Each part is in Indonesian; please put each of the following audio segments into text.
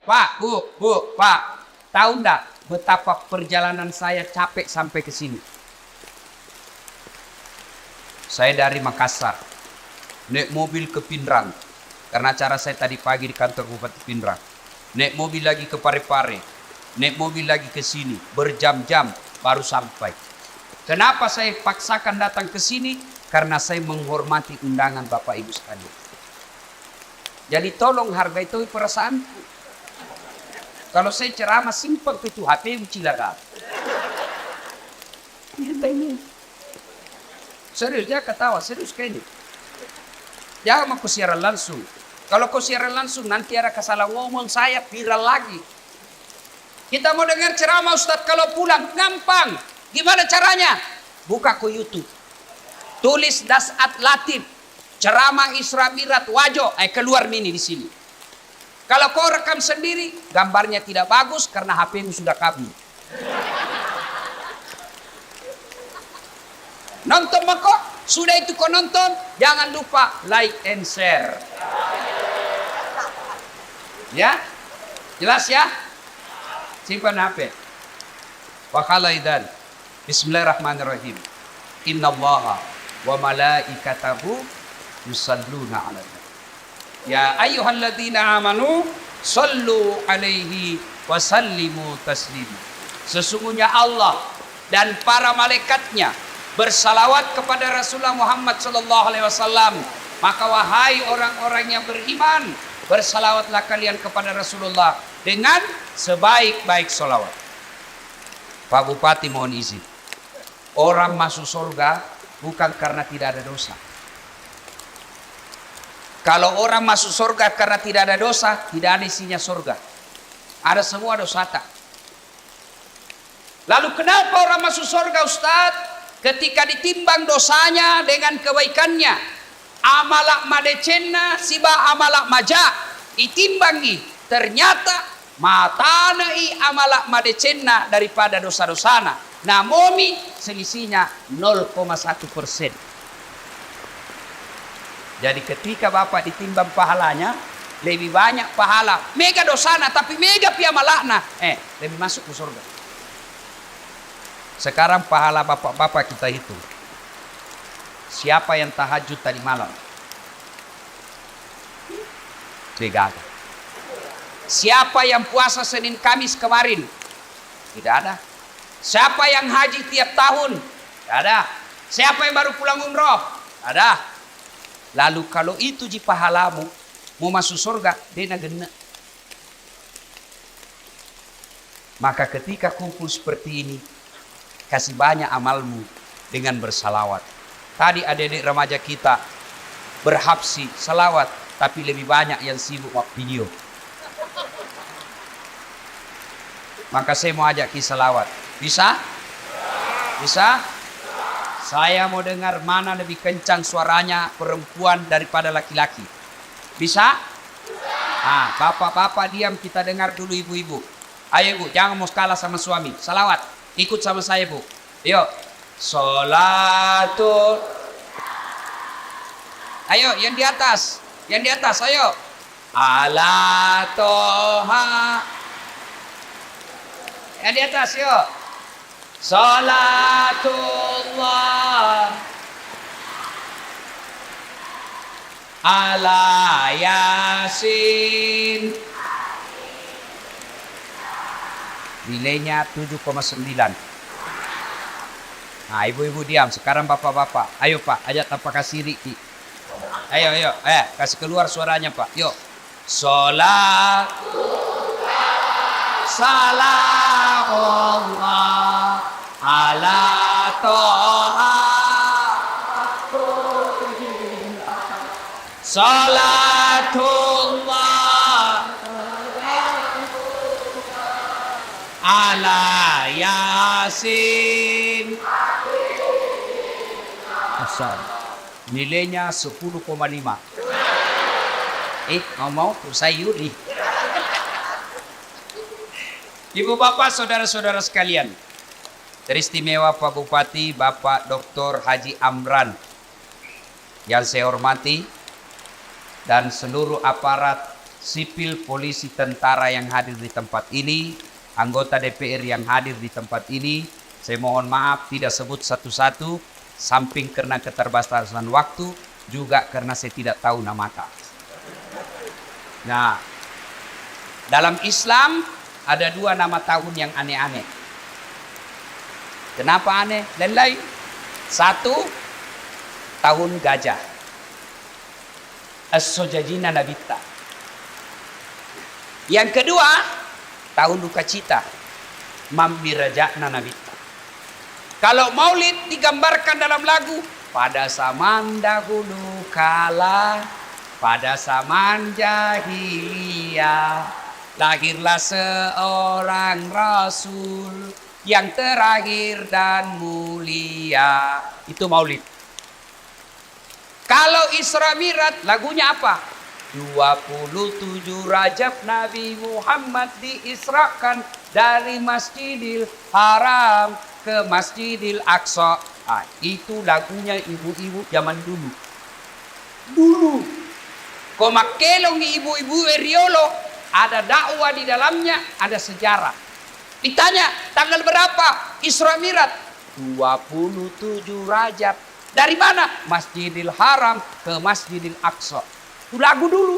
Pak, Bu, Pak, tahu enggak betapa perjalanan saya capek sampai ke sini? Saya dari Makassar, naik mobil ke Pindrang, karena acara saya tadi pagi di kantor Bupati Pindrang. Naik mobil lagi ke Parepare, naik mobil lagi ke sini, berjam-jam baru sampai. Kenapa saya paksakan datang ke sini? Karena saya menghormati undangan Bapak Ibu sekalian. Jadi tolong hargai itu perasaanku. Kalau saya ceramah simpel itu HP ucilakan. Serius, dia ketawa, serius kayak ini. Jangan mau siaran langsung. Kalau kau siaran langsung nanti ada kesalah ngomong saya viral lagi. Kita mau dengar ceramah Ustadz kalau pulang gampang. Gimana caranya? Buka ke YouTube. Tulis Dasat Latif, ceramah Isra Mi'raj Wajo, keluar mini di sini. Kalau kau rekam sendiri, gambarnya tidak bagus karena HP-mu sudah kabur. Nonton kok, sudah itu kau nonton, jangan lupa like and share. Ya, jelas ya? Simpan HP. Wakhalaidan. Bismillahirrahmanirrahim. Innallaha wa malaikatahu yusalluna 'alan nabi. Ya ayyuhalladzina amanu sallu alaihi wa sallimu taslima. Sesungguhnya Allah dan para malaikatnya bersalawat kepada Rasulullah Muhammad sallallahu alaihi wasallam. Maka wahai orang-orang yang beriman, bersalawatlah kalian kepada Rasulullah dengan sebaik-baik salawat. Pak Bupati mohon izin. Orang masuk surga bukan karena tidak ada dosa. Kalau orang masuk surga karena tidak ada dosa, tidak ada isinya surga. Ada semua dosa tak. Lalu kenapa orang masuk surga Ustaz? Ketika ditimbang dosanya dengan kebaikannya. Amalak madecenna siba amalak maja. Ditimbangi. Ternyata matanai amalak madecenna daripada dosa-dosana. Namomi selisihnya 0,1%. Jadi ketika Bapak ditimbang pahalanya, lebih banyak pahala. Mega dosana tapi mega piamalakna. Lebih masuk ke surga. Sekarang pahala bapak-bapak kita hitung. Siapa yang tahajud tadi malam? Tidak ada. Siapa yang puasa Senin Kamis kemarin? Tidak ada. Siapa yang haji tiap tahun? Tidak ada. Siapa yang baru pulang umroh? Ada. Lalu kalau itu di pahalamu mau masuk surga, dena gena. Maka ketika kumpul seperti ini, kasih banyak amalmu dengan bersalawat. Tadi adik-adik remaja kita berhabsi salawat, tapi lebih banyak yang sibuk video. Maka saya mau ajak kisah salawat. Bisa? Bisa? Saya mau dengar mana lebih kencang suaranya perempuan daripada laki-laki. Bisa? Bapak-bapak diam, kita dengar dulu ibu-ibu. Ayo ibu, jangan mau kalah sama suami. Salawat, ikut sama saya bu. Yuk. Sholatul. Ayo, yang di atas. Yang di atas, ayo. Ala toha. Yang di atas, yuk. Salatullah ala Yasin. Nilainya 7,9. Nah, ibu-ibu diam. Sekarang bapak-bapak. Ayo Pak, ajak tanpa kasih Riki. Ayo. Kasih keluar suaranya Pak. Yuk. Salatullah salamullah ala toha salatullah ala Yasin. Asal nilainya 10,5. Ngomong saya Yuri. Ibu bapak saudara-saudara sekalian, teristimewa Pak Bupati Bapak Dr. Haji Amran yang saya hormati dan seluruh aparat sipil, polisi, tentara yang hadir di tempat ini, anggota DPR yang hadir di tempat ini, saya mohon maaf tidak sebut satu-satu, samping karena keterbatasan waktu, juga karena saya tidak tahu nama kak. Nah, dalam Islam ada 2 nama tahun yang aneh-aneh. Kenapa aneh? Lain-lain. 1, tahun gajah. As-Sojajina Nabita. Yang kedua, tahun duka cita. Mamirajana Nabita. Kalau maulid digambarkan dalam lagu, pada zaman dahulu kala, pada zaman jahiliyah, lahirlah seorang rasul yang terakhir dan mulia. Itu maulid. Kalau Isra Mi'raj lagunya apa? 27 Rajab Nabi Muhammad diisrakan dari Masjidil Haram ke Masjidil Aqsa. Itu lagunya ibu-ibu zaman dulu. Kau makelong ibu-ibu Eriolo, ada dakwah di dalamnya, ada sejarah. Ditanya, tanggal berapa Isra Mi'raj? 27 Rajab. Dari mana? Masjidil Haram ke Masjidil Aqsa. Itu lagu dulu.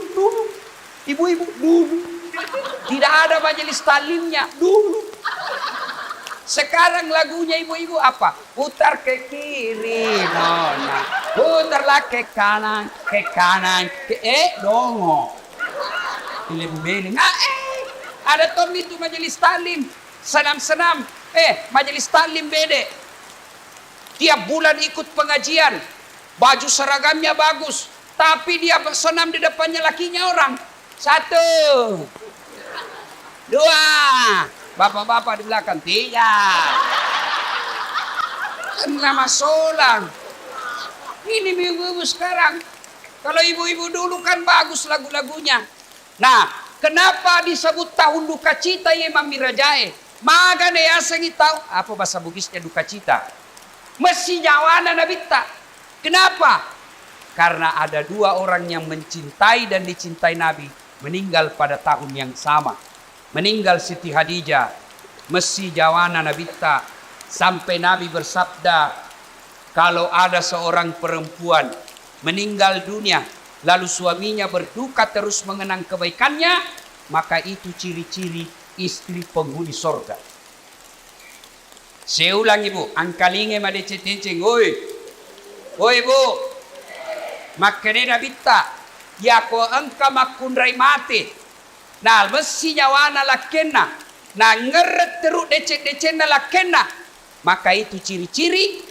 Ibu-ibu dulu. Tidak ada majelis talimnya dulu. Sekarang lagunya ibu-ibu apa? Putar ke kiri, nona. Putarlah ke kanan, dongo. Ibu beling. Ada tom itu majelis talim. Senam-senam. Majelis talim bede. Tiap bulan ikut pengajian. Baju seragamnya bagus. Tapi dia senam di depannya lakinya orang. 1, 2. Bapak-bapak di belakang. 3. Nama solang. Ini ibu-ibu sekarang. Kalau ibu-ibu dulu kan bagus lagu-lagunya. Nah, kenapa disebut tahun duka cita ya Mamirajae? Magane asangi tahu. Apa bahasa Bugisnya duka cita? Mesti nyawana nabita. Kenapa? Karena ada 2 orang yang mencintai dan dicintai Nabi meninggal pada tahun yang sama. Meninggal Siti Khadijah. Mesti jawana nabita. Sampai Nabi bersabda, kalau ada seorang perempuan meninggal dunia, lalu suaminya berduka terus mengenang kebaikannya, maka itu ciri-ciri istri penghuni sorga. Saya ulang ibu, angkalinge madece-teceng, oi ibu, makanya nabita, ya ko angka makundrai mati, nah mesti nyawana lakena, nah ngeret teruk decek-decek na lakena, maka itu ciri-ciri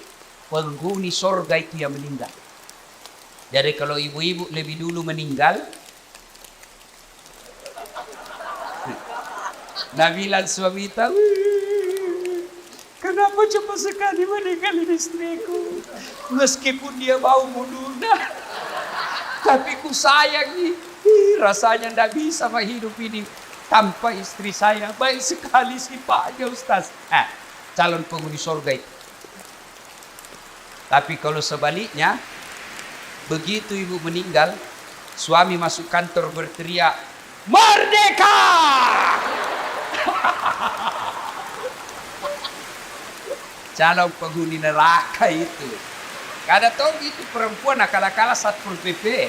penghuni sorga itu yang meninggal. Jadi kalau ibu-ibu lebih dulu meninggal, Nabilan suami tahu, kenapa cepat sekali meninggalin istriku? Meskipun dia mau mundur, tapi ku sayangi. Rasanya tidak bisa hidup ini tanpa istri saya. Baik sekali sifatnya Ustaz. Calon penghuni surga itu. Tapi kalau sebaliknya, begitu ibu meninggal, suami masuk kantor berteriak, "Merdeka!" Calon penghuni neraka itu. Kada tahu itu perempuan akal-akala Satpol PP.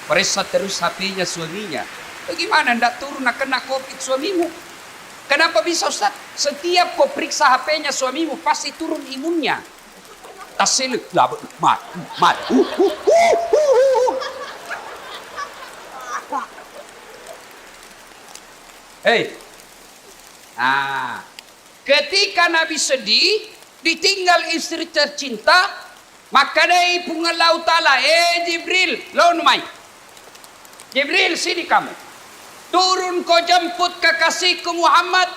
Periksa terus HP-nya suaminya. Bagaimana ndak turun nak kena COVID suamimu? Kenapa bisa Ustaz? Setiap kau periksa HP-nya suamimu pasti turun imunnya. Tasil mat. Ketika Nabi sedih, ditinggal istri tercinta, maka dari pungalau ta'ala, Jibril, launumai. Jibril, sini kamu. Turun kau jemput kekasihku Muhammad,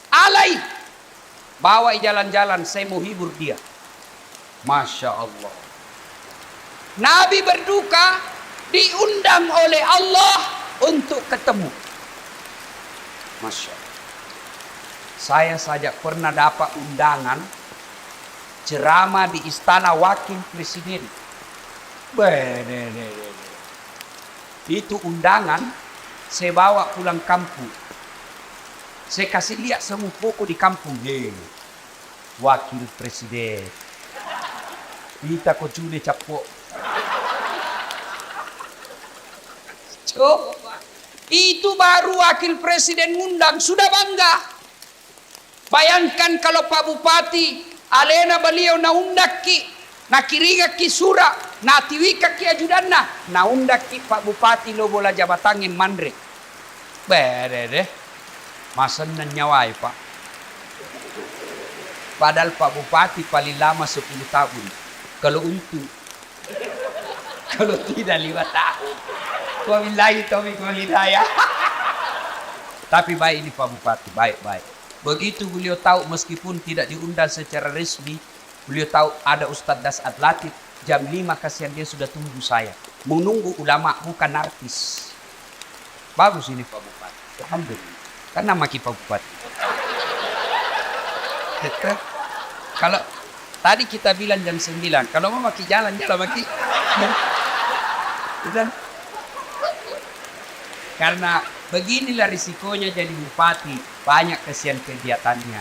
alai. Bawa jalan-jalan, saya mau hibur dia. Masya Allah. Nabi berduka, diundang oleh Allah untuk ketemu. Masya Allah. Saya saja pernah dapat undangan ceramah di istana wakil presiden. Itu undangan Saya bawa pulang kampung. Saya kasih lihat semua pokok di kampung. Wakil Presiden. Kita kok cune capok. Coba. Itu baru wakil presiden ngundang, sudah bangga. Bayangkan kalau Pak Bupati, alena beliau na undak ki, na kiriga ki sura, na tiwika ki ajudanna, na undak ki Pak Bupati lo bola jabatangin mandre. Bere deh. Masan na nyawai Pak. Padahal Pak Bupati paling lama 10 tahun. Kalau untung. Kalau tidak 5 tahun. Wabillahi taufiq wal hidayah. Tapi baik ini Pak Bupati, baik-baik. Begitu beliau tahu meskipun tidak diundang secara resmi, beliau tahu ada Ustadz Dasat Latif, jam 5 kasihan dia sudah tunggu saya. Menunggu ulama bukan artis. Bagus ini Pak Bupati. Alhamdulillah. Karena maki Pak Bupati. Kalau tadi kita bilang jam 9, kalau mau maki jalan maki. Karena beginilah risikonya jadi bupati, banyak kesian kegiatannya.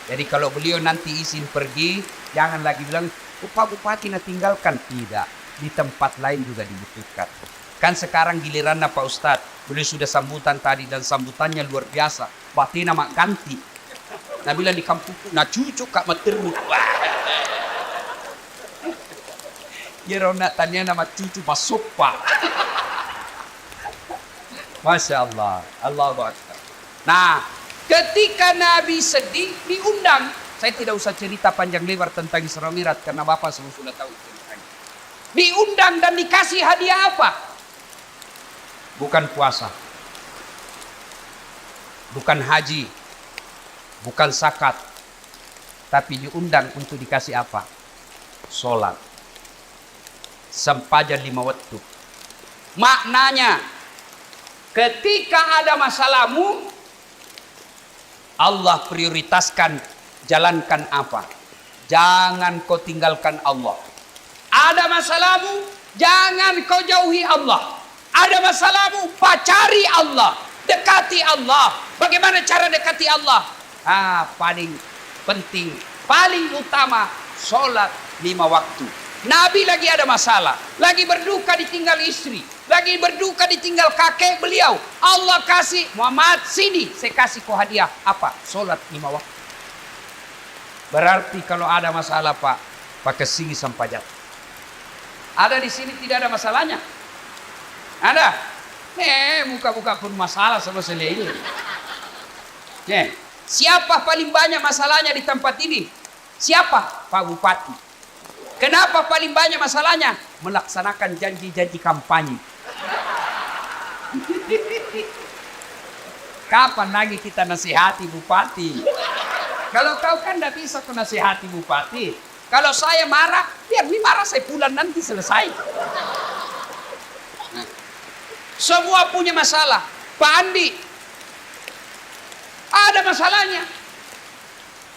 Jadi kalau beliau nanti izin pergi, jangan lagi bilang, Pak Bupati nak tinggalkan. Tidak, di tempat lain juga dibutuhkan. Kan sekarang giliran Pak Ustadz, beliau sudah sambutan tadi dan sambutannya luar biasa. Bati nama ganti. Nah bilang di kampungku, nah cucu kak matermu. Ya nak tanya nama cucu masuk Pak. Masya Allah, Allahu Akbar. Nah, ketika Nabi sedih diundang, saya tidak usah cerita panjang lebar tentang Isra Mi'raj karena Bapak semua sudah tahu ceritanya. Diundang dan dikasih hadiah apa? Bukan puasa, bukan haji, bukan zakat, tapi diundang untuk dikasih apa? Sholat. Sempadan 5 waktu. Maknanya, ketika ada masalahmu, Allah prioritaskan jalankan apa? Jangan kau tinggalkan Allah. Ada masalahmu, jangan kau jauhi Allah. Ada masalahmu, pacari Allah. Dekati Allah. Bagaimana cara dekati Allah? Paling penting, paling utama, sholat 5 waktu. Nabi lagi ada masalah, lagi berduka ditinggal istri, lagi berduka ditinggal kakek beliau. Allah kasih, Muhammad sini, saya kasih kau hadiah. Apa? Sholat 5 waktu. Berarti kalau ada masalah Pak, pakai sini sampai jatuh. Ada di sini tidak ada masalahnya? Ada? Muka-muka pun masalah sama selesai. Siapa paling banyak masalahnya di tempat ini? Siapa? Pak Bupati. Kenapa paling banyak masalahnya? Melaksanakan janji-janji kampanye. Kapan lagi kita nasihati bupati? Kalau kau kan tidak bisa kau nasihati bupati. Kalau saya marah, biar ini marah saya pulang nanti selesai. Semua punya masalah. Pak Andi, ada masalahnya.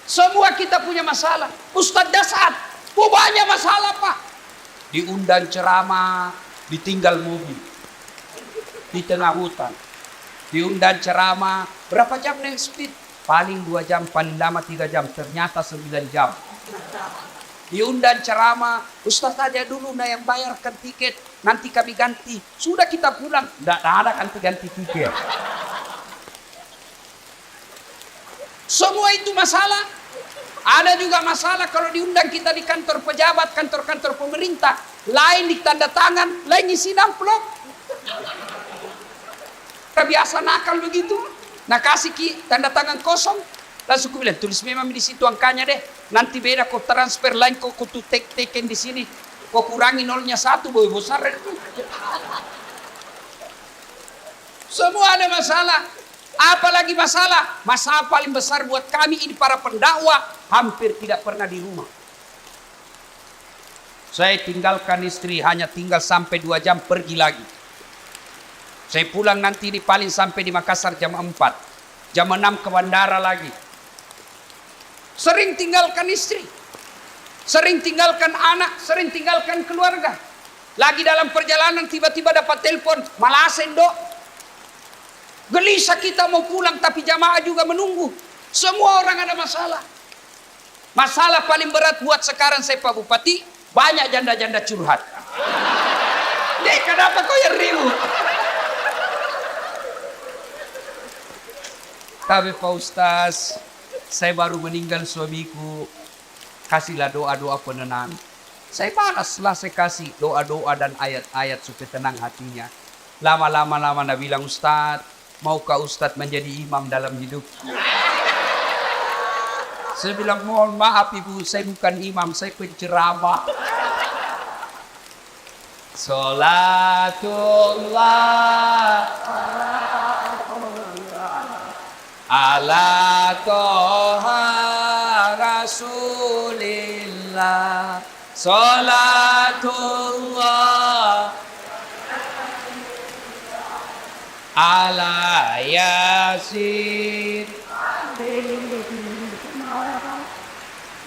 Semua kita punya masalah. Ustadz Dasat, banyak masalah Pak. Diundang ceramah, ditinggal mobil di tengah hutan. Diundang ceramah, berapa jam naik speed? Paling 2 jam, paling lama 3 jam. Ternyata 9 jam. Diundang ceramah, Ustaz aja dulu yang bayarkan tiket, nanti kami ganti. Sudah kita pulang, tidak ada ganti tiket. Semua itu masalah. Ada juga masalah kalau diundang kita di kantor pejabat, kantor-kantor pemerintah. Lain di tanda tangan, lain isi amplop. Biasa nakal begitu. Nah kasih tanda tangan kosong. Langsung aku bilang, tulis memang di situ angkanya deh. Nanti beda kau transfer lain, kau tuh teken di sini. Kau kurangi 0-1, boleh besar itu. Semua ada masalah. Apalagi masalah? Masalah paling besar buat kami ini para pendakwah, hampir tidak pernah di rumah. Saya tinggalkan istri, hanya tinggal sampai 2 jam pergi lagi. Saya pulang nanti di paling sampai di Makassar jam 4. Jam 6 ke bandara lagi. Sering tinggalkan istri. Sering tinggalkan anak, sering tinggalkan keluarga. Lagi dalam perjalanan tiba-tiba dapat telepon, Malasen dok. Gelisah kita mau pulang tapi jamaah juga menunggu. Semua orang ada masalah. Masalah paling berat buat sekarang saya Pak Bupati, banyak janda-janda curhat. Dek, kenapa kau yang ribut? Tapi Pak Ustaz, saya baru meninggal suamiku. Kasihlah doa-doa penenang. Saya balaslah, saya kasih doa-doa dan ayat-ayat supaya tenang hatinya. Lama-lama Nabi bilang, Ustaz, maukah Ustaz menjadi imam dalam hidup? Saya bilang, mohon maaf ibu, saya bukan imam, saya penceramah. Salatullah ala toha rasulillah. Salatullah ala yasin.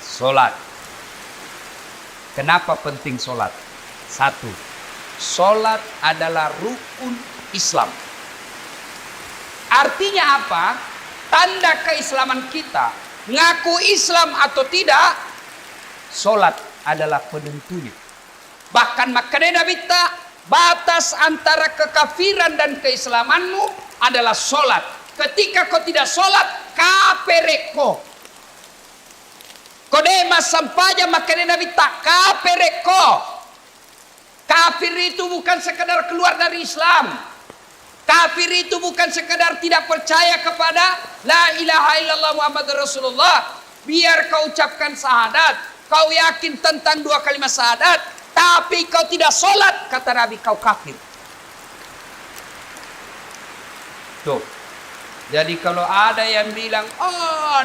Solat. Kenapa penting solat? Satu, solat adalah rukun Islam. Artinya apa? Tanda keislaman kita. Ngaku Islam atau tidak, solat adalah penentunya. Bahkan makanya Nabi batas antara kekafiran dan keislamanmu adalah solat. Ketika kau tidak solat, kapereko. Kodema sampaja makanya Nabi kapereko. Kafir itu bukan sekedar keluar dari Islam. Kafir itu bukan sekedar tidak percaya kepada la ilaha illallah Muhammad Rasulullah. Biar kau ucapkan syahadat, kau yakin tentang dua kalimat syahadat, tapi kau tidak solat, kata Nabi, kau kafir. Tuh. Jadi kalau ada yang bilang,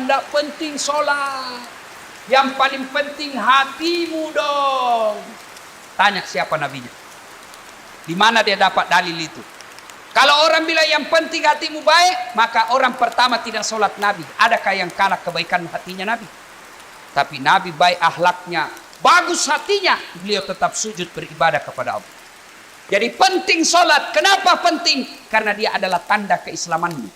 tidak penting solat. Yang paling penting hatimu dong. Tanya siapa nabinya. Di mana dia dapat dalil itu? Kalau orang bilang yang penting hatimu baik, maka orang pertama tidak sholat Nabi. Adakah yang kalah kebaikan hatinya Nabi? Tapi Nabi baik akhlaknya, bagus hatinya, beliau tetap sujud beribadah kepada Allah. Jadi penting sholat. Kenapa penting? Karena dia adalah tanda keislamanmu.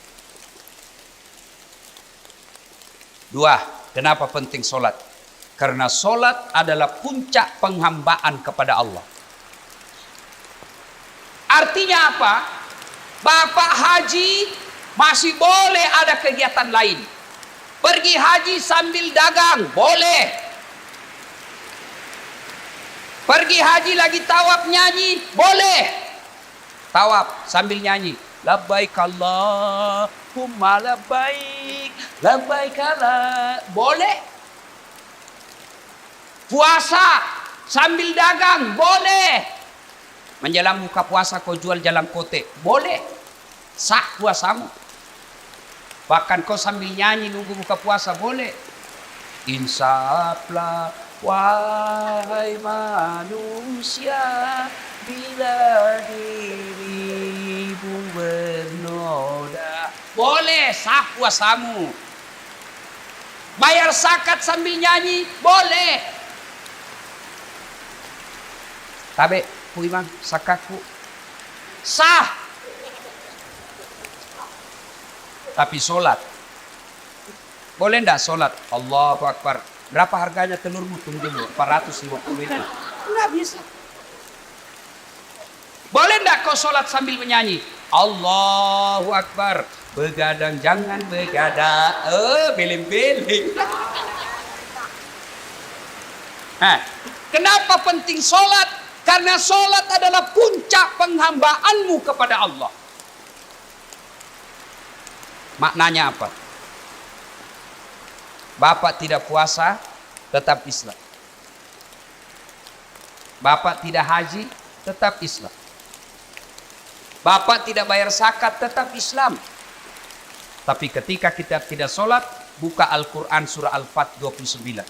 Dua, kenapa penting sholat? Karena sholat adalah puncak penghambaan kepada Allah. Artinya apa? Bapak haji masih boleh ada kegiatan lain. Pergi haji sambil dagang, boleh. Pergi haji lagi tawaf nyanyi, boleh. Tawaf sambil nyanyi. Labbaik Allahumma labbaik, labbaik Allah. Boleh. Puasa sambil dagang, boleh. Menjelang buka puasa kau jual jalan kote, boleh. Sah puasamu. Bahkan kau sambil nyanyi nunggu buka puasa, boleh. Insaflah wahai manusia, bila dirimu bernoda, boleh, sah puasamu. Bayar zakat sambil nyanyi, boleh. Tabe, ku imam, zakatku sah. Tapi sholat, boleh enggak sholat? Allahu Akbar. Berapa harganya telurmu? Tunggu dulu, 450 itu. Enggak bisa. Boleh enggak kau sholat sambil menyanyi? Allahu Akbar. Begadang jangan begadang. Beling-beling. Kenapa penting sholat? Karena sholat adalah puncak penghambaanmu kepada Allah. Maknanya apa? Bapak tidak puasa, tetap Islam. Bapak tidak haji, tetap Islam. Bapak tidak bayar zakat, tetap Islam. Tapi ketika kita tidak sholat, buka Al-Quran surah Al-Fat 29.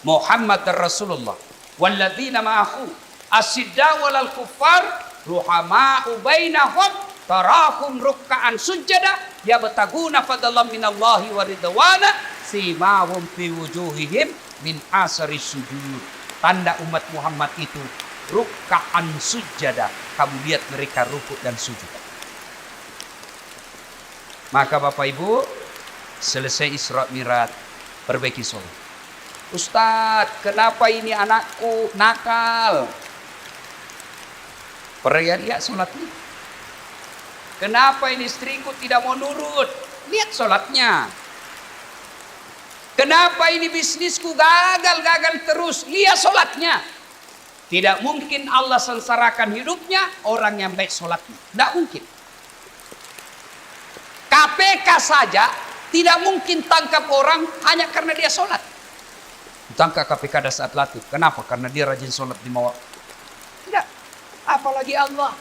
Muhammad Rasulullah walladzina ma'ahu asyiddaa'u 'alal kuffar ruhama'u bainahum tarahum ruk'an sujada yabtaguna fadlan minallahi wa ridwana simahum fi wujuhihim min asari sujud. Tanda umat Muhammad itu ruk'an sujada. Kamu lihat mereka rukuk dan sujud. Maka Bapak Ibu, selesai Isra Mi'raj, perbaiki sholat. Ustadz, kenapa ini anakku nakal? Lihat sholatnya. Kenapa ini istriku tidak mau nurut? Lihat sholatnya. Kenapa ini bisnisku gagal terus? Lihat sholatnya. Tidak mungkin Allah sengsarakan hidupnya orang yang baik sholatnya. Tidak mungkin. KPK saja tidak mungkin tangkap orang hanya karena dia sholat. Tangkap KPK pada saat latih. Kenapa? Karena dia rajin sholat di mawar. Tidak. Apalagi Allah.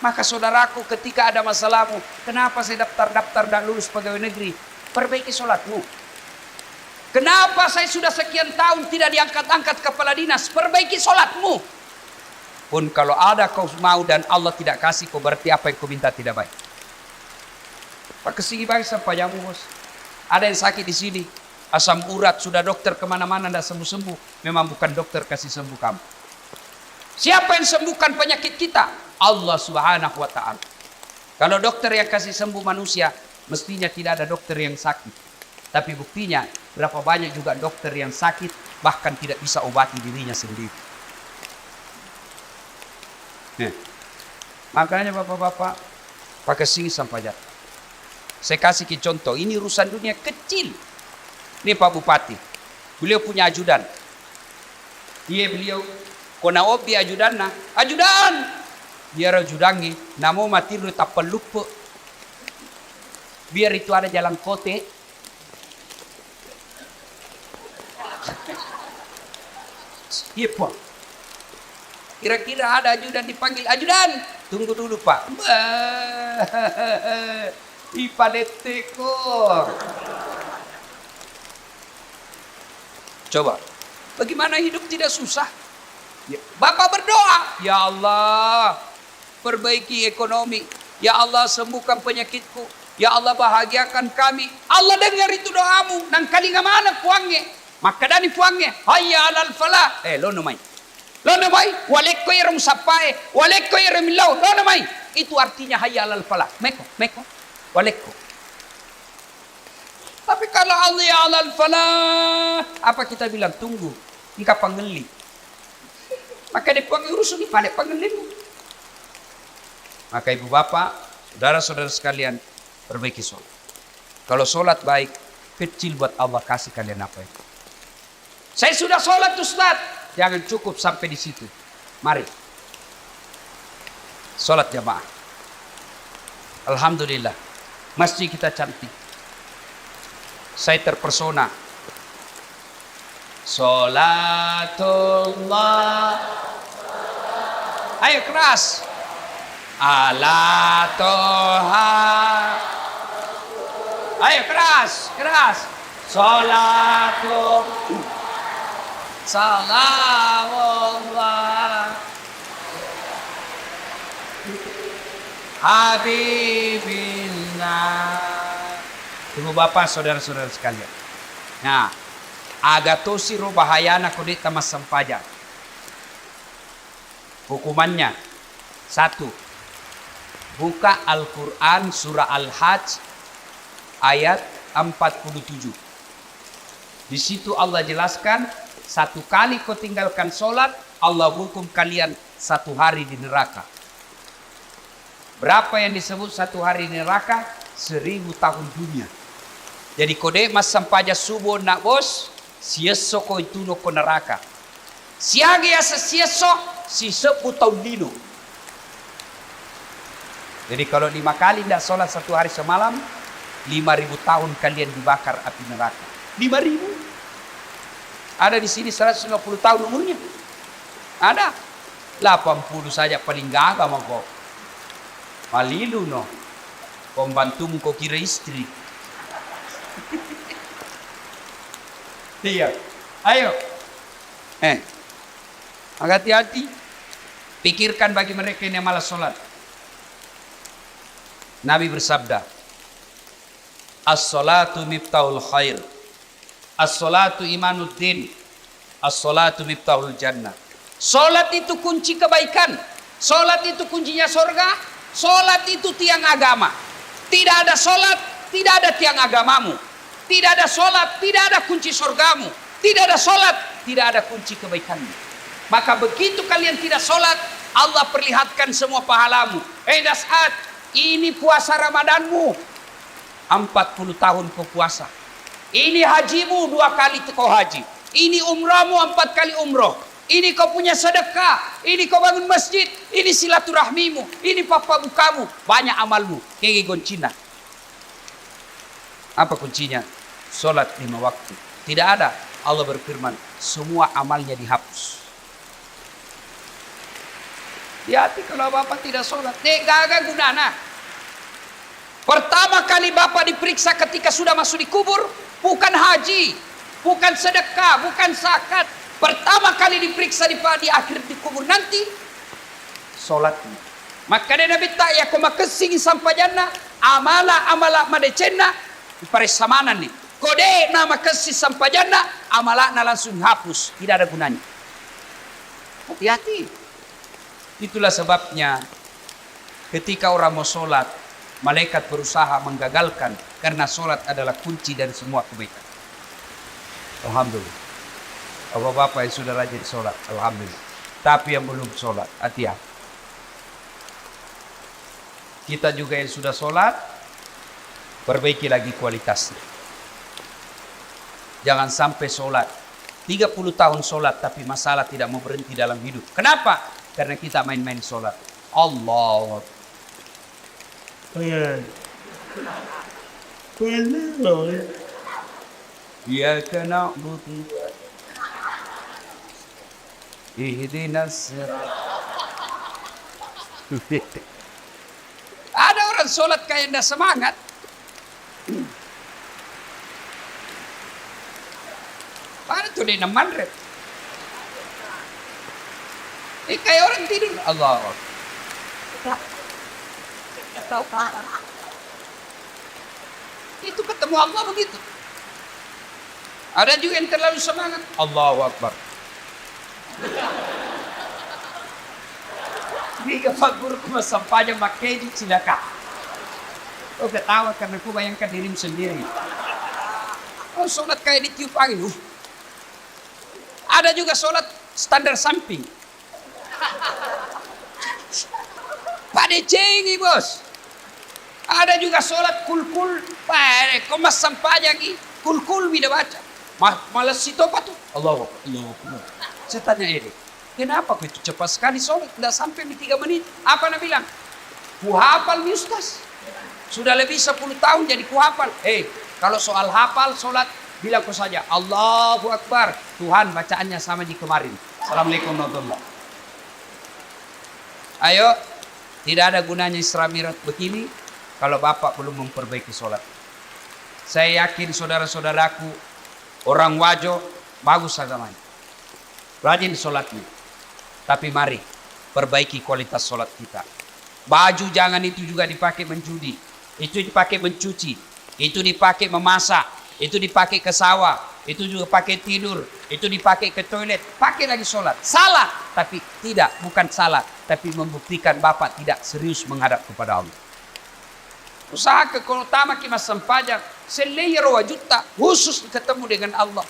Maka saudaraku, ketika ada masalahmu, kenapa saya daftar dan lulus pegawai negeri? Perbaiki sholatmu. Kenapa saya sudah sekian tahun tidak diangkat-angkat kepala dinas? Perbaiki sholatmu. Pun kalau ada kau mau dan Allah tidak kasih, kau berarti apa yang kau minta tidak baik. Pak kesini bangsa padamu, bos. Ada yang sakit di sini, asam urat, sudah dokter kemana-mana tidak sembuh-sembuh. Memang bukan dokter kasih sembuh kamu. Siapa yang sembuhkan penyakit kita? Allah Subhanahu wa ta'ala. Kalau dokter yang kasih sembuh manusia, mestinya tidak ada dokter yang sakit. Tapi buktinya, berapa banyak juga dokter yang sakit, bahkan tidak bisa obati dirinya sendiri. Makanya bapak-bapak, pakai sini sampai jatuh. Saya kasih ke contoh, ini urusan dunia kecil. Ini Pak Bupati, beliau punya ajudan. Beliau, kona opi ajudan na, ajudan! Biar ajudangi, namo mati lu tapal lupa. Biar itu ada jalan kote. Iya Pak. Kira-kira ada ajudan dipanggil, ajudan! Tunggu dulu Pak. Ipadetekor. Coba, bagaimana hidup tidak susah? Ya, Bapak berdoa, ya Allah, perbaiki ekonomi. Ya Allah, sembuhkan penyakitku. Ya Allah, bahagiakan kami. Allah dengar itu doamu. Nang kali mana puangnya? Maka dani puangnya. Hayya alal falah. Lo namai. Lo namai. Walekko irum sapai. Walekko irum lau. Lo namai. Itu artinya hayya alal falah. Meko. Walekko. Tapi kalau Allah ya alal falah, apa kita bilang? Tunggu. Engkau pangeli. Maka dia urusan ini pada pangelimu. Maka ibu bapak, saudara-saudara sekalian, perbaiki sholat. Kalau sholat baik, kecil buat Allah kasih kalian apa itu. Saya sudah sholat Ustaz. Jangan cukup sampai di situ. Mari. Sholat jamaah. Alhamdulillah. Masjid kita cantik. Saya terpersona. Sholatullah. Ayo keras. Ala toha. Ayo keras. Sholatullah. Salamullah. Habibillah. Tunggu bapak saudara-saudara sekalian. Nah, agatosi ro bahayana kodeta masam pajak. Hukumannya 1. Buka Al-Quran surah Al-Hajj ayat 47. Di situ Allah jelaskan, 1 kali kau tinggalkan sholat, Allah hukum kalian 1 hari di neraka. Berapa yang disebut 1 hari di neraka? 1000 tahun dunia. Jadi kode mas sampaja subuh nak bos, sieso ko itu no ko neraka. Siagi asa sieso, si 10 tahun lino. Jadi kalau 5 kali tidak sholat 1 hari semalam, 5000 tahun kalian dibakar api neraka. 5000. Ada di sini 150 tahun umurnya. Ada. 80 saja paling gagah mah kok. Malilu no. Pembantumu kau kira istri. Iya. Ayo. Hati-hati. Pikirkan bagi mereka yang malas sholat. Nabi bersabda, as-salatu miftahul khair. As-salatu imanuddin. As-salatu miftahul jannah. Salat itu kunci kebaikan. Salat itu kuncinya surga. Salat itu tiang agama. Tidak ada sholat, tidak ada tiang agamamu. Tidak ada sholat, tidak ada kunci surgamu. Tidak ada sholat, tidak ada kunci kebaikanmu. Maka begitu kalian tidak sholat, Allah perlihatkan semua pahalamu. Das'ad, ini puasa Ramadanmu. 40 tahun kau puasa. Ini hajimu 2 kali kau haji. Ini umrahmu 4 kali umroh. Ini kau punya sedekah. Ini kau bangun masjid. Ini silaturahmimu. Ini papa bukamu. Banyak amalmu. Kege goncina. Apa kuncinya? Sholat 5 waktu. Tidak ada. Allah berfirman, semua amalnya dihapus. Hati kalau bapak tidak sholat. Gak gunana. Pertama kali bapak diperiksa ketika sudah masuk di kubur. Bukan haji. Bukan sedekah. Bukan zakat. Pertama kali diperiksa di akhir di kubur nanti. Sholatnya. Maka dia Nabi tak ya koma kesing sampai jannah. Amala madecena. Paresamanan nih. Kode nama kasih sampai jannah, amalakna langsung hapus, tidak ada gunanya. Hati-hati. Itulah sebabnya ketika orang mau sholat, malaikat berusaha menggagalkan karena sholat adalah kunci dari semua kebaikan. Alhamdulillah. Bapak-bapak yang sudah rajin sholat, alhamdulillah. Tapi yang belum sholat, hati-hati. Kita juga yang sudah sholat, perbaiki lagi kualitasnya. Jangan sampai sholat 30 tahun sholat tapi masalah tidak mau berhenti dalam hidup. Kenapa? Karena kita main-main sholat. Allah. Ya kena butuh. Ihdinas sirat. Ada orang sholat kayak tidak semangat. Mana tuh dia mandret? Kayak orang tidur. Allah. Itu ketemu Allah begitu. Ada juga yang terlalu semangat. Allahu Akbar. Tiga fakir kuma sampahnya makai di silakan. Oh ketawa karena aku bayangkan dirimu sendiri. Oh sholat kayak ditiup angin. Ada juga sholat standar samping. Pada cengi bos. Ada juga sholat kul-kul. Komas sampah lagi. Kul-kul tidak baca. Malas situ apa tuh? Allah. Saya tanya ini. Kenapa kau itu cepat sekali sholat? Tidak sampai di 3 menit. Apa nak bilang? Ku hafal mi ustaz. Sudah lebih 10 tahun jadi ku hafal. Kalau soal hafal sholat. Bilang kau saja, Allahu Akbar. Tuhan bacaannya sama di kemarin. Assalamualaikum warahmatullahi wabarakatuh. Ayo, tidak ada gunanya Isra Mi'raj begini kalau bapak belum memperbaiki sholat. Saya yakin saudara-saudaraku, orang Wajo, bagus agamanya. Rajin sholatnya. Tapi mari, perbaiki kualitas sholat kita. Baju jangan itu juga dipakai menjudi. Itu dipakai mencuci. Itu dipakai memasak. Itu dipakai ke sawah, itu juga pakai tidur, itu dipakai ke toilet, pakai lagi sholat. Salah, tapi tidak, bukan salah, tapi membuktikan bapak tidak serius menghadap kepada Allah. Usaha keutama kita sempajak, selayar wajuta, khusus ketemu dengan Allah.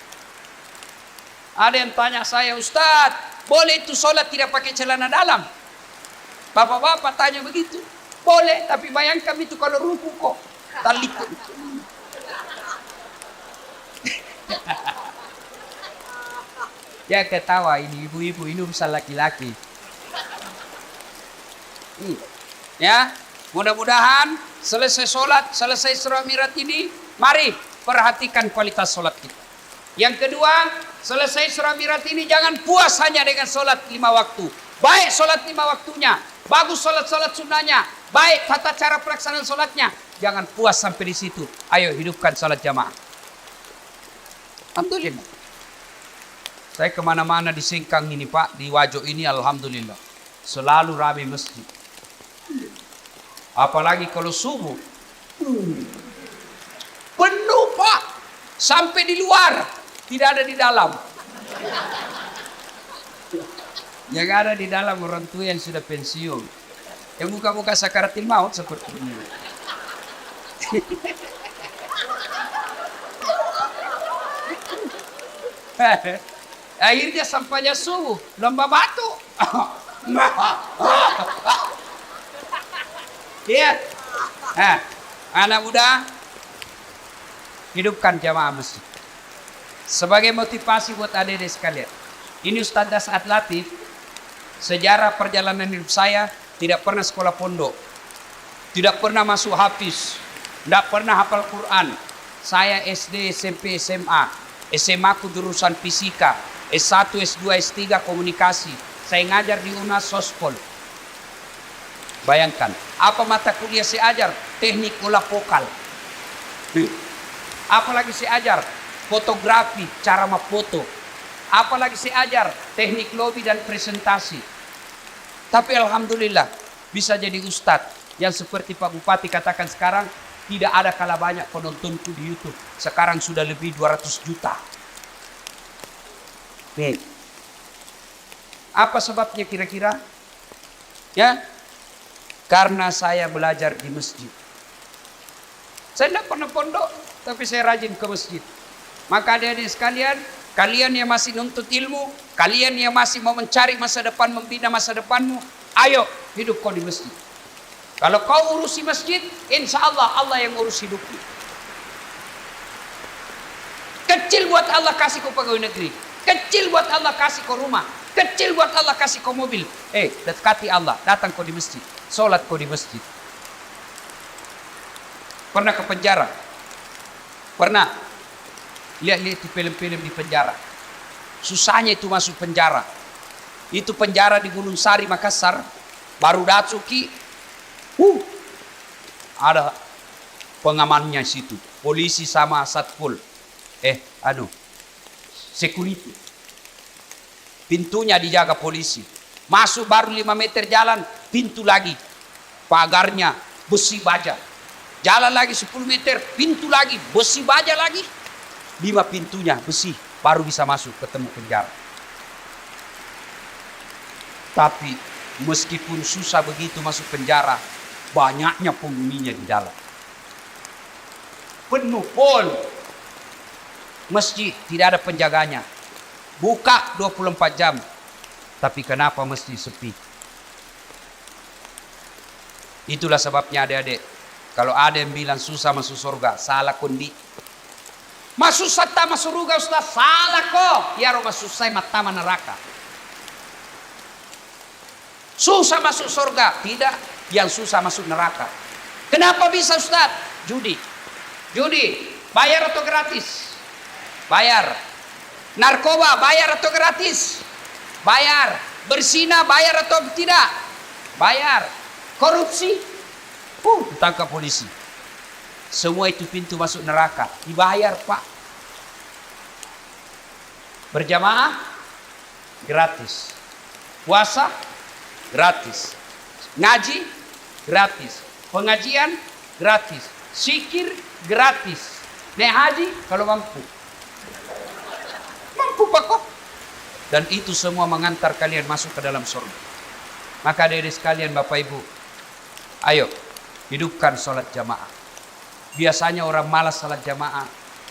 Ada yang tanya saya, Ustaz, boleh itu sholat tidak pakai celana dalam? Bapak-bapak tanya begitu, boleh, tapi bayangkan itu kalau ruku kok, tali. Ya ketawa ini ibu-ibu ini urusan laki-laki. Ya, mudah-mudahan selesai sholat, selesai Isra Mi'raj ini, mari perhatikan kualitas sholat kita. Yang kedua, selesai Isra Mi'raj ini jangan puas hanya dengan sholat 5 waktu. Baik sholat 5 waktunya, bagus sholat-sholat sunnahnya, baik tata cara pelaksanaan sholatnya. Jangan puas sampai di situ. Ayo hidupkan sholat jamaah. Alhamdulillah. Saya kemana-mana di Singkang ini Pak, di Wajo ini alhamdulillah. Selalu ramai masjid. Apalagi kalau subuh. Penuh Pak. Sampai di luar. Tidak ada di dalam. Yang ada di dalam orang tua yang sudah pensiun. Yang muka-muka sakaratil maut seperti ini. Akhirnya sampainya subuh, lomba batu. Iya. Nah, anak muda, hidupkan jamaah masjid. Sebagai motivasi buat adik-adik sekalian. Ini Ustaz Dasat Latif, sejarah perjalanan hidup saya tidak pernah sekolah pondok. Tidak pernah masuk hafiz. Tidak pernah hafal Quran. Saya SD, SMP, SMA. SMA ku jurusan fisika. S1, S2, S3 komunikasi. Saya ngajar di UNAS Sospol. Bayangkan, apa mata kuliah saya ajar? Teknik olah vokal. Apalagi saya ajar? Fotografi, cara memfoto. Apalagi saya ajar? Teknik lobby dan presentasi. Tapi alhamdulillah bisa jadi ustadz yang seperti Pak Bupati katakan sekarang, tidak ada kalah banyak penontonku di YouTube. Sekarang sudah lebih 200 juta. Nih. Apa sebabnya kira-kira? Ya, karena saya belajar di masjid. Saya tidak pernah pondok, tapi saya rajin ke masjid. Maka adik-adik sekalian, kalian yang masih nuntut ilmu, kalian yang masih mau mencari masa depan, membina masa depanmu, ayo hidup kau di masjid. Kalau kau urusi masjid, insya Allah Allah yang urus hidupmu. Kecil buat Allah kasih kau pegawai negeri, kecil buat Allah kasih kau rumah, kecil buat Allah kasih kau mobil. Dekati Allah, datang kau di masjid, sholat kau di masjid. Pernah ke penjara? Pernah? Lihat-lihat di film-film di penjara. Susahnya itu masuk penjara. Itu penjara di Gunung Sari, Makassar. Baru Datsuki. Ada pengamannya situ. Polisi sama satpol. Security. Pintunya dijaga polisi. Masuk baru 5 meter jalan, pintu lagi. Pagarnya besi baja. Jalan lagi 10 meter, pintu lagi, besi baja lagi. 5 pintunya besi, baru bisa masuk ketemu penjara. Tapi meskipun susah begitu masuk penjara, banyaknya penghuninya di dalam. Penuh full. Masjid tidak ada penjaganya. Buka 24 jam. Tapi kenapa mesti sepi? Itulah sebabnya adik-adik, kalau ada yang bilang susah masuk surga, salah kondi. Masuk sata masuk surga Ustaz, salah kok. Ya roh masuk saya mata neraka. Susah masuk surga, tidak. Yang susah masuk neraka. Kenapa bisa Ustaz? Judi. Bayar atau gratis? Bayar. Narkoba bayar atau gratis? Bayar. Berzina bayar atau tidak? Bayar. Korupsi? Ditangkap polisi. Semua itu pintu masuk neraka. Dibayar Pak. Berjamaah? Gratis. Puasa? Gratis. Ngaji? Gratis. Pengajian? Gratis. Zikir? Gratis. Naik haji? Kalau mampu. Mampu Pak kok. Dan itu semua mengantar kalian masuk ke dalam surga. Maka dari sekalian Bapak Ibu, ayo hidupkan sholat jamaah. Biasanya orang malas salat jamaah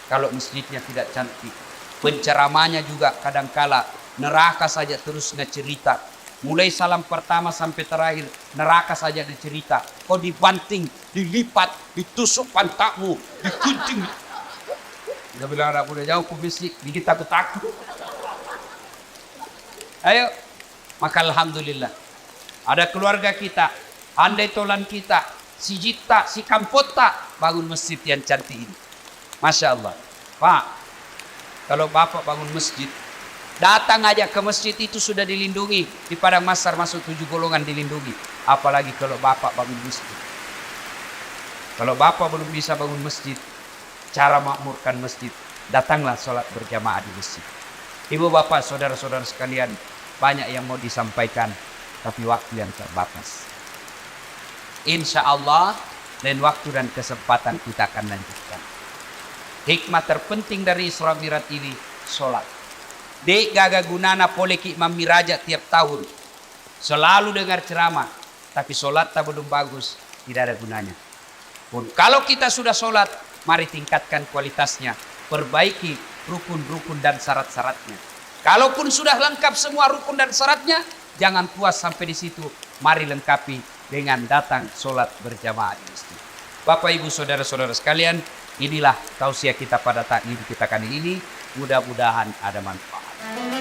kalau masjidnya tidak cantik. Penceramanya juga kadangkala neraka saja terus cerita. Mulai salam pertama sampai terakhir neraka saja cerita. Kau dibanting, dilipat, ditusuk pantatmu, dikunting. Dia bilang anak udah jauh ke masjid, bikin takut-takut. Ayo, maka alhamdulillah ada keluarga kita, andai tolan kita, si Jita, si Kampota bangun masjid yang cantik ini. Masya Allah. Pak, kalau Bapak bangun masjid, datang aja ke masjid itu sudah dilindungi. Di Padang Masar masuk 7 golongan dilindungi. Apalagi kalau Bapak bangun masjid. Kalau Bapak belum bisa bangun masjid, cara makmurkan masjid, datanglah sholat berjamaah di masjid. Ibu bapak, saudara-saudara sekalian, banyak yang mau disampaikan, tapi waktu yang terbatas. Insya Allah, lain waktu dan kesempatan kita akan lanjutkan. Hikmah terpenting dari Isra Mi'raj ini, sholat. Dek gaga gunana poleki Imam Miraja tiap tahun. Selalu dengar ceramah, tapi sholat tak belum bagus, tidak ada gunanya. pun. Kalau kita sudah sholat, mari tingkatkan kualitasnya, perbaiki rukun-rukun dan syarat-syaratnya. Kalaupun sudah lengkap semua rukun dan syaratnya, jangan puas sampai di situ. Mari lengkapi dengan datang sholat berjamaah di masjid. Bapak Ibu saudara-saudara sekalian, inilah tausiah kita pada taklim kita kali ini. Mudah-mudahan ada manfaat.